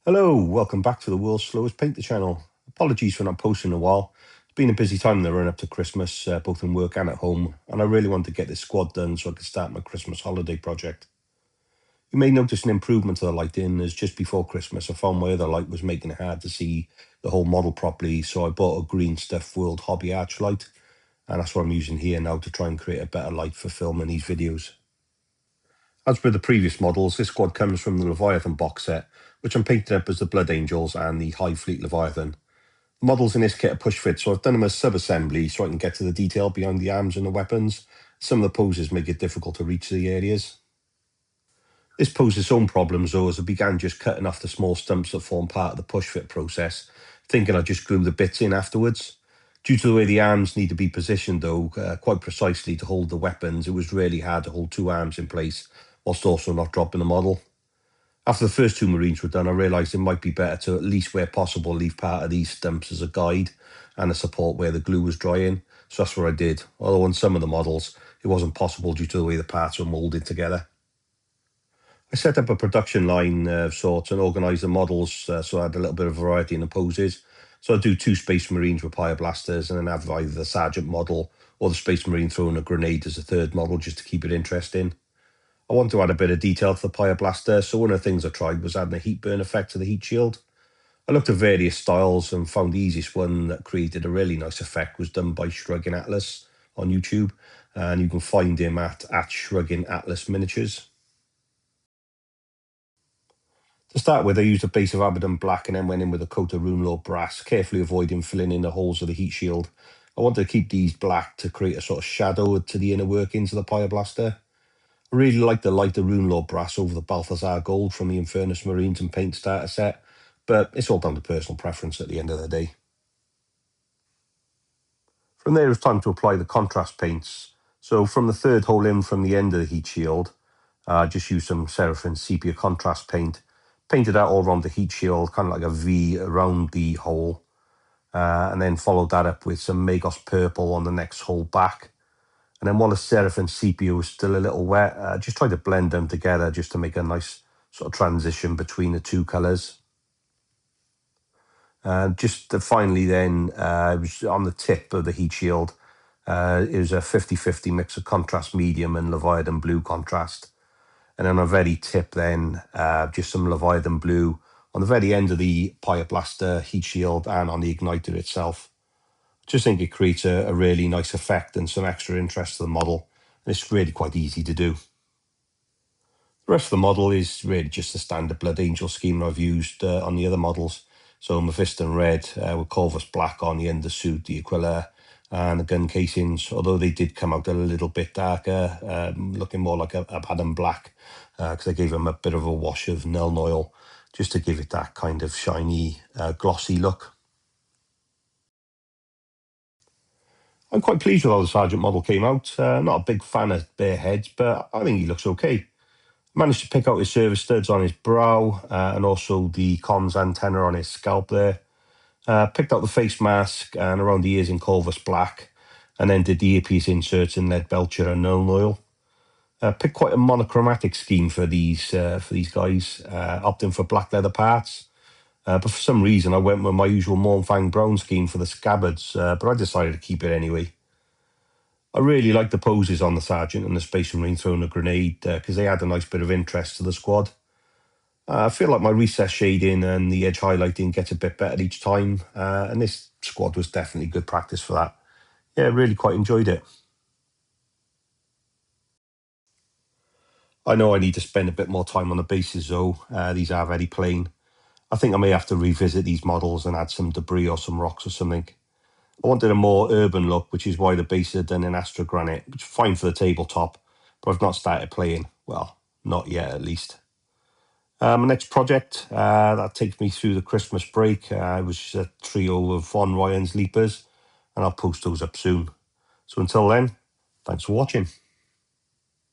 Hello, welcome back to the world's slowest painter channel. Apologies for not posting in a while. It's been a busy time in the run up to Christmas, both in work and at home, and I really want to get this squad done so I can start my Christmas holiday project. You may notice an improvement to the lighting as just before Christmas I found my other light was making it hard to see the whole model properly, so I bought a green stuff World Hobby Arch light, and that's what I'm using here now to try and create a better light for filming these videos. As with the previous models, this squad comes from the Leviathan box set, which I'm painting up as the Blood Angels and the High Fleet Leviathan. The models in this kit are push fit, so I've done them as sub-assembly so I can get to the detail behind the arms and the weapons. Some of the poses make it difficult to reach the areas. This posed its own problems though, as I began just cutting off the small stumps that form part of the push fit process, thinking I'd just glue the bits in afterwards. Due to the way the arms need to be positioned though, quite precisely to hold the weapons, it was really hard to hold two arms in place whilst also not dropping the model. After the first two Marines were done, I realised it might be better to, at least where possible, leave part of these stumps as a guide and a support where the glue was drying. So that's what I did, although on some of the models it wasn't possible due to the way the parts were moulded together. I set up a production line of sorts and organised the models so I had a little bit of variety in the poses. So I do two Space Marines with Pyroblasters and then have either the Sergeant model or the Space Marine throwing a grenade as a third model just to keep it interesting. I want to add a bit of detail to the Pyreblaster, so one of the things I tried was adding a heat burn effect to the heat shield. I looked at various styles and found the easiest one that created a really nice effect was done by Shrugging Atlas on YouTube, and you can find him at Shrugging Atlas Miniatures. To start with, I used a base of Abaddon Black and then went in with a coat of Runelord Brass, carefully avoiding filling in the holes of the heat shield. I wanted to keep these black to create a sort of shadow to the inner workings of the Pyreblaster. I really like the lighter Runelord Brass over the Balthazar Gold from the Infernus Marines and Paint starter set, but it's all down to personal preference at the end of the day. From there, it was time to apply the contrast paints. So from the third hole in from the end of the heat shield, I just used some Seraphim Sepia contrast paint, painted out all around the heat shield, kind of like a V around the hole, and then followed that up with some Magos Purple on the next hole back. And then while the Seraphim Sepia was still a little wet, I just tried to blend them together just to make a nice sort of transition between the two colours. Just finally then, it was on the tip of the heat shield. It was a 50-50 mix of contrast medium and Leviathan blue contrast. And on a very tip then, just some Leviathan blue on the very end of the Pyreblaster heat shield and on the igniter itself. Just think it creates a really nice effect and some extra interest to the model. And it's really quite easy to do. The rest of the model is really just the standard Blood Angel scheme I've used on the other models. So Mephiston red with Corvus black on the undersuit, the Aquila, and the gun casings, although they did come out a little bit darker, looking more like a Abaddon black, because I gave them a bit of a wash of Nuln oil, just to give it that kind of shiny, glossy look. I'm quite pleased with how the Sergeant model came out. Not a big fan of bare heads, but I think he looks okay. Managed to pick out his service studs on his brow and also the comms antenna on his scalp there. Picked out the face mask and around the ears in Corvus black, and then did the earpiece inserts in lead belcher and Nuln oil. Picked quite a monochromatic scheme for these guys, opting for black leather parts. But for some reason, I went with my usual Mornfang brown scheme for the scabbards, but I decided to keep it anyway. I really like the poses on the Sergeant and the Space Marine throwing a grenade because they add a nice bit of interest to the squad. I feel like my recess shading and the edge highlighting gets a bit better each time, and this squad was definitely good practice for that. Yeah, really quite enjoyed it. I know I need to spend a bit more time on the bases though. These are very plain. I think I may have to revisit these models and add some debris or some rocks or something. I wanted a more urban look, which is why the base are done in Astro Granite, which is fine for the tabletop, but I've not started playing. Well, not yet at least. My next project, that takes me through the Christmas break, was a trio of Von Ryan's Leapers, and I'll post those up soon. So until then, thanks for watching.